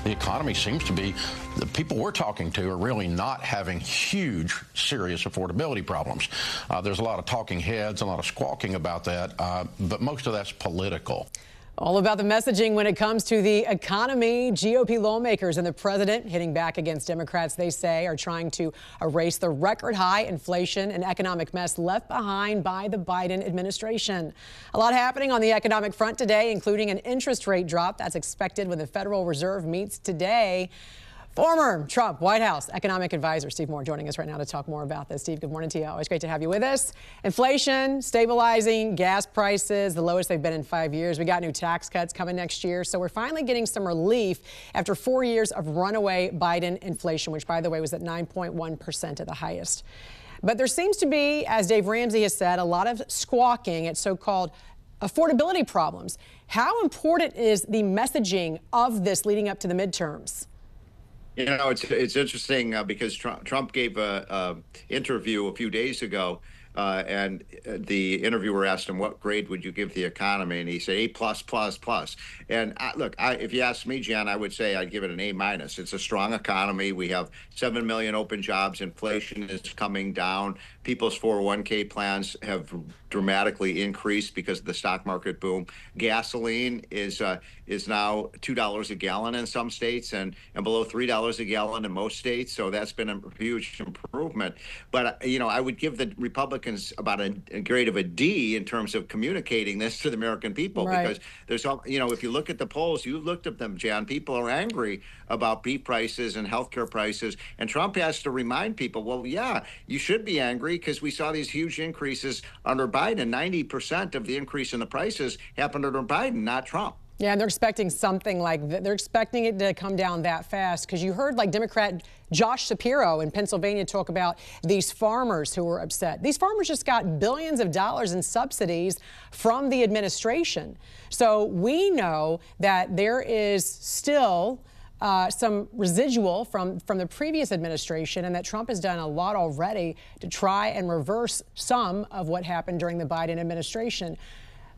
the economy seems to be, the people we're talking to are really not having huge, serious affordability problems. There's a lot of talking heads, a lot of squawking about that, but most of that's political. All about the messaging when it comes to the economy. GOP lawmakers and the president hitting back against Democrats, they say, are trying to erase the record high inflation and economic mess left behind by the Biden administration. A lot happening on the economic front today, including an interest rate drop that's expected when the Federal Reserve meets today. Former Trump White House economic advisor Steve Moore joining us right now to talk more about this. Steve, good morning to you. Always great to have you with us. Inflation stabilizing, gas prices the lowest they've been in 5 years. We got new tax cuts coming next year, so we're finally getting some relief after 4 years of runaway Biden inflation, which, by the way, was at 9.1% at the highest. But there seems to be, as Dave Ramsey has said, a lot of squawking at so-called affordability problems. How important is the messaging of this leading up to the midterms? You know, it's interesting because Trump gave a interview a few days ago, and the interviewer asked him, what grade would you give the economy? And he said A+++. And look, if you ask me, Jan, I would say I'd give it an A-. It's a strong economy. We have 7 million open jobs. Inflation is coming down. People's 401k plans have dramatically increased because of the stock market boom. Gasoline is now $2 a gallon in some states and below $3 a gallon in most states. So that's been a huge improvement. But, you know, I would give the Republicans about a grade of a D in terms of communicating this to the American people, right? Because there's, you know, if you look at the polls, you looked at them, Jan, people are angry about beef prices and healthcare prices. And Trump has to remind people, well, yeah, you should be angry because we saw these huge increases under Biden. 90% of the increase in the prices happened under Biden, not Trump. Yeah, and they're expecting something like that. They're expecting it to come down that fast because you heard like Democrat Josh Shapiro in Pennsylvania talk about these farmers who were upset. These farmers just got billions of dollars in subsidies from the administration. So we know that there is still some residual from the previous administration, and that Trump has done a lot already to try and reverse some of what happened during the Biden administration.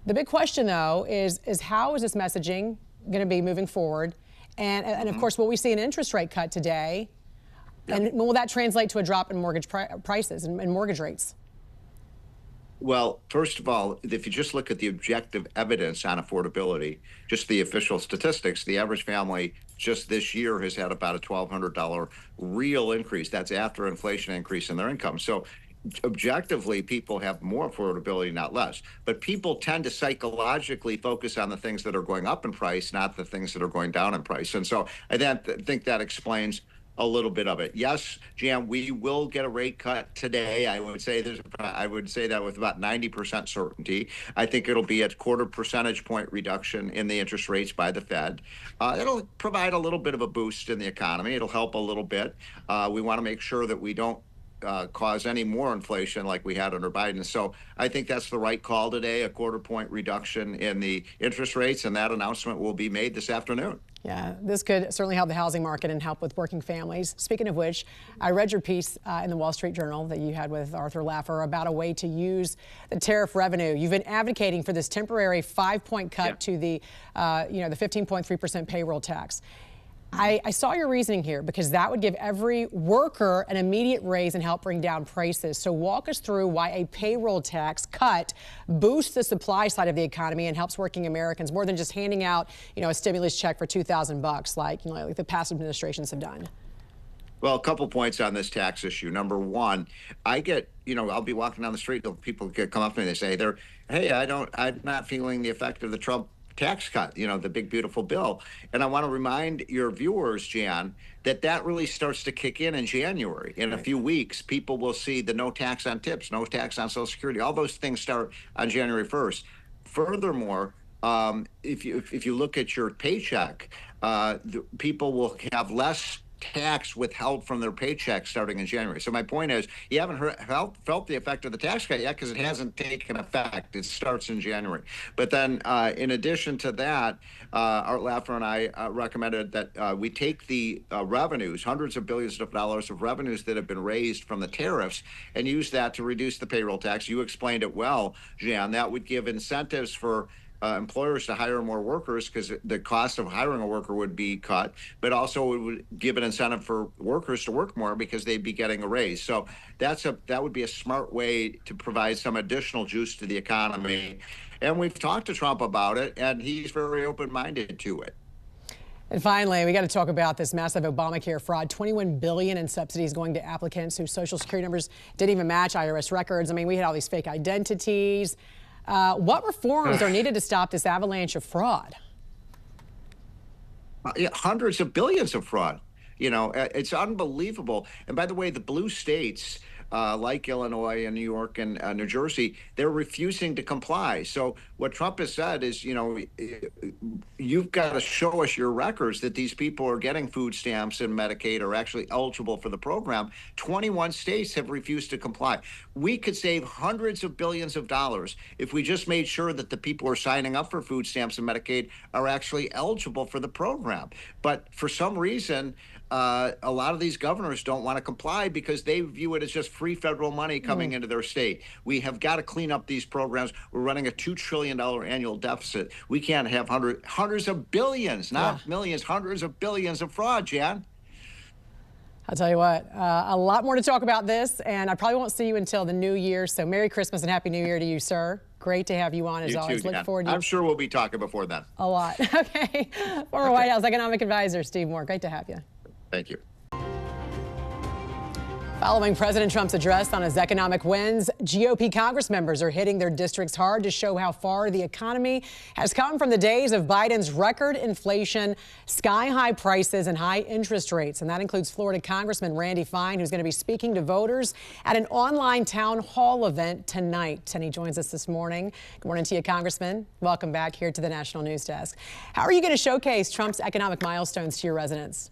The big question, though, is how is this messaging going to be moving forward? And of course, will we see an interest rate cut today? Yep. And will that translate to a drop in mortgage prices and mortgage rates? Well, first of all, if you just look at the objective evidence on affordability, just the official statistics, the average family just this year has had about a $1,200 real increase. That's after inflation increase in their income. So objectively, people have more affordability, not less. But people tend to psychologically focus on the things that are going up in price, not the things that are going down in price. And so I think that explains a little bit of it. Yes, Jan, we will get a rate cut today. I would say that with about 90% certainty. I think it'll be a 0.25 percentage point reduction in the interest rates by the Fed. It'll provide a little bit of a boost in the economy. It'll help a little bit. We want to make sure that we don't cause any more inflation like we had under Biden. So I think that's the right call today, a 0.25 point reduction in the interest rates, and that announcement will be made this afternoon. Yeah, this could certainly help the housing market and help with working families. Speaking of which, I read your piece in the Wall Street Journal that you had with Arthur Laffer about a way to use the tariff revenue. You've been advocating for this temporary 5-point cut to the 15.3% payroll tax. I saw your reasoning here because that would give every worker an immediate raise and help bring down prices. So walk us through why a payroll tax cut boosts the supply side of the economy and helps working Americans more than just handing out, a stimulus check for $2,000 like the past administrations have done. Well, a couple points on this tax issue. Number one, I get, I'll be walking down the street, people come up to me and they say, hey, I'm not feeling the effect of the Trump tax cut, the big, beautiful bill. And I want to remind your viewers, Jan, that really starts to kick in January. In a few weeks, people will see the no tax on tips, no tax on Social Security. All those things start on January 1st. Furthermore, if you look at your paycheck, people will have less tax withheld from their paycheck starting in January. So my point is, you haven't felt the effect of the tax cut yet because it hasn't taken effect. It starts in January. But then in addition to that, Art Laffer and I recommended that we take the revenues, hundreds of billions of dollars of revenues that have been raised from the tariffs, and use that to reduce the payroll tax. You explained it well, Jan. That would give incentives for employers to hire more workers because the cost of hiring a worker would be cut, but also it would give an incentive for workers to work more because they'd be getting a raise. So that would be a smart way to provide some additional juice to the economy. And we've talked to Trump about it, and he's very open-minded to it. And finally, we got to talk about this massive Obamacare fraud. $21 billion in subsidies going to applicants whose Social Security numbers didn't even match IRS records. I mean, we had all these fake identities. What reforms are needed to stop this avalanche of fraud? Hundreds of billions of fraud. You know, it's unbelievable. And by the way, the blue states, like Illinois and New York and New Jersey, they're refusing to comply. So what Trump has said is, you know, you've got to show us your records that these people are getting food stamps and Medicaid, are actually eligible for the program. 21 states have refused to comply. We could save hundreds of billions of dollars if we just made sure that the people who are signing up for food stamps and Medicaid are actually eligible for the program. But for some reason, a lot of these governors don't want to comply because they view it as just free federal money coming into their state. We have got to clean up these programs. We're running a $2 trillion annual deficit. We can't have hundreds of billions, not millions, hundreds of billions of fraud, Jan. I'll tell you what, a lot more to talk about this, and I probably won't see you until the new year. So Merry Christmas and Happy New Year to you, sir. Great to have you on as always. Look forward to I'm sure we'll be talking before then. A lot. Okay. Former White House Economic Advisor Steve Moore. Great to have you. Thank you. Following President Trump's address on his economic wins, GOP Congress members are hitting their districts hard to show how far the economy has come from the days of Biden's record inflation, sky-high prices, and high interest rates. And that includes Florida Congressman Randy Fine, who's going to be speaking to voters at an online town hall event tonight. And he joins us this morning. Good morning to you, Congressman. Welcome back here to the National News Desk. How are you going to showcase Trump's economic milestones to your residents?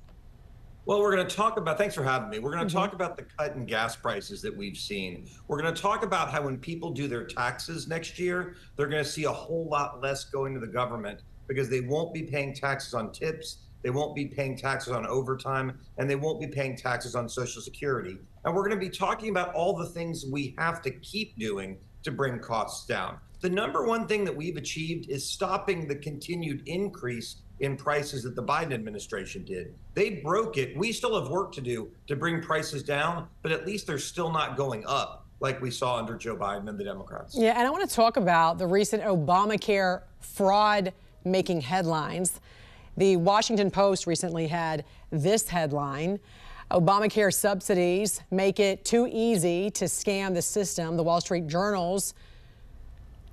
Well, we're going to talk about, thanks for having me. We're going to talk about the cut in gas prices that we've seen. We're going to talk about how when people do their taxes next year, they're going to see a whole lot less going to the government because they won't be paying taxes on tips, they won't be paying taxes on overtime, and they won't be paying taxes on Social Security. And we're going to be talking about all the things we have to keep doing to bring costs down. The number one thing that we've achieved is stopping the continued increase in prices that the Biden administration did. They broke it. We still have work to do to bring prices down, but at least they're still not going up like we saw under Joe Biden and the Democrats. Yeah, and I want to talk about the recent Obamacare fraud making headlines. The Washington Post recently had this headline: Obamacare subsidies make it too easy to scam the system. The Wall Street Journal's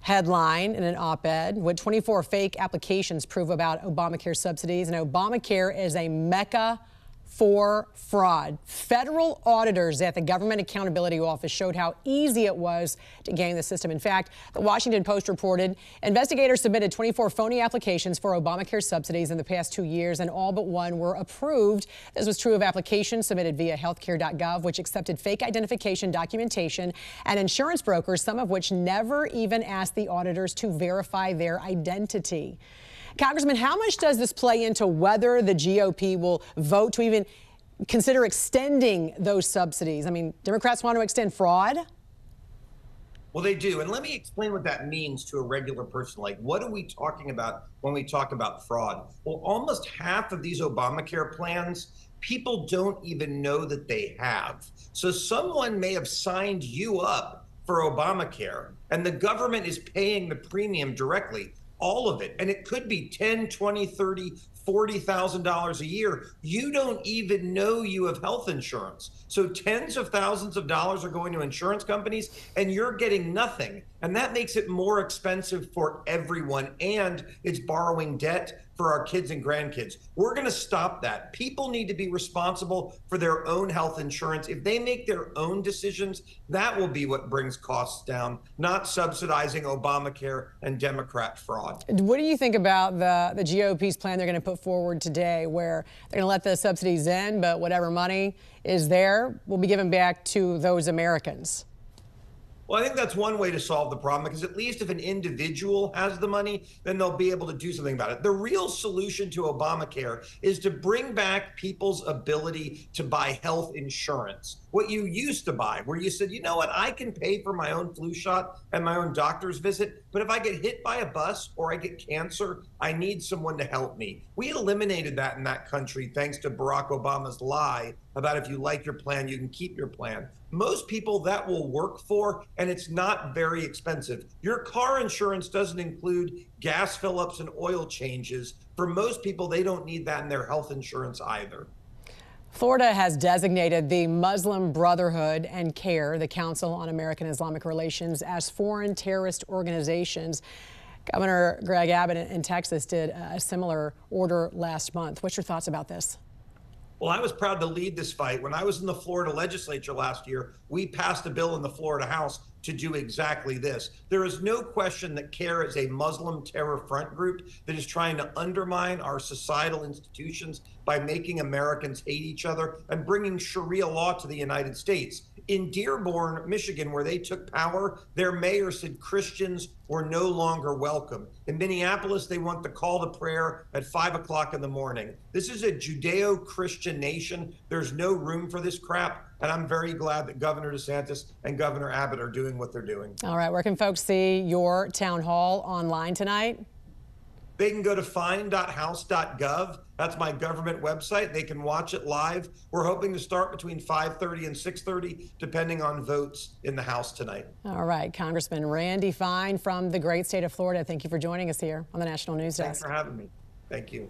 headline in an op-ed: what 24 fake applications prove about Obamacare subsidies. And Obamacare is a mecca for fraud. Federal auditors at the Government Accountability Office showed how easy it was to game the system. In fact, the Washington Post reported investigators submitted 24 phony applications for Obamacare subsidies in the past 2 years, and all but one were approved. This was true of applications submitted via healthcare.gov, which accepted fake identification documentation, and insurance brokers, some of which never even asked the auditors to verify their identity. Congressman, how much does this play into whether the GOP will vote to even consider extending those subsidies? I mean, Democrats want to extend fraud? Well, they do. And let me explain what that means to a regular person. Like, what are we talking about when we talk about fraud? Well, almost half of these Obamacare plans, people don't even know that they have. So someone may have signed you up for Obamacare, and the government is paying the premium directly. All of it. And it could be $10, $20, $30, $40,000 a year. You don't even know you have health insurance. So tens of thousands of dollars are going to insurance companies and you're getting nothing. And that makes it more expensive for everyone. And it's borrowing debt for our kids and grandkids. We're going to stop that. People need to be responsible for their own health insurance. If they make their own decisions, that will be what brings costs down, not subsidizing Obamacare and Democrat fraud. What do you think about the GOP's plan they're going to put forward today, where they're going to let the subsidies in, but whatever money is there will be given back to those Americans? Well, I think that's one way to solve the problem, because at least if an individual has the money, then they'll be able to do something about it. The real solution to Obamacare is to bring back people's ability to buy health insurance. what you used to buy, where you said, you know what, I can pay for my own flu shot and my own doctor's visit, but if I get hit by a bus or I get cancer, I need someone to help me. We eliminated that in that country thanks to Barack Obama's lie about if you like your plan, you can keep your plan. Most people that will work for, and it's not very expensive. Your car insurance doesn't include gas fill-ups and oil changes. For most people, they don't need that in their health insurance either. Florida has designated the Muslim Brotherhood and CARE, the Council on American Islamic Relations, as foreign terrorist organizations. Governor Greg Abbott in Texas did a similar order last month. What's your thoughts about this? Well, I was proud to lead this fight. When I was in the Florida legislature last year, we passed a bill in the Florida House to do exactly this. There is no question that CARE is a Muslim terror front group that is trying to undermine our societal institutions by making Americans hate each other and bringing Sharia law to the United States. In Dearborn, Michigan, where they took power, their mayor said Christians were no longer welcome. In Minneapolis, they want the call to prayer at 5 o'clock in the morning. This is a Judeo-Christian nation. There's no room for this crap. And I'm very glad that Governor DeSantis and Governor Abbott are doing what they're doing. All right, where can folks see your town hall online tonight? They can go to fine.house.gov. That's my government website. They can watch it live. We're hoping to start between 5:30 and 6:30, depending on votes in the House tonight. All right, Congressman Randy Fine from the great state of Florida. Thank you for joining us here on the National News Desk. Thanks for having me. Thank you.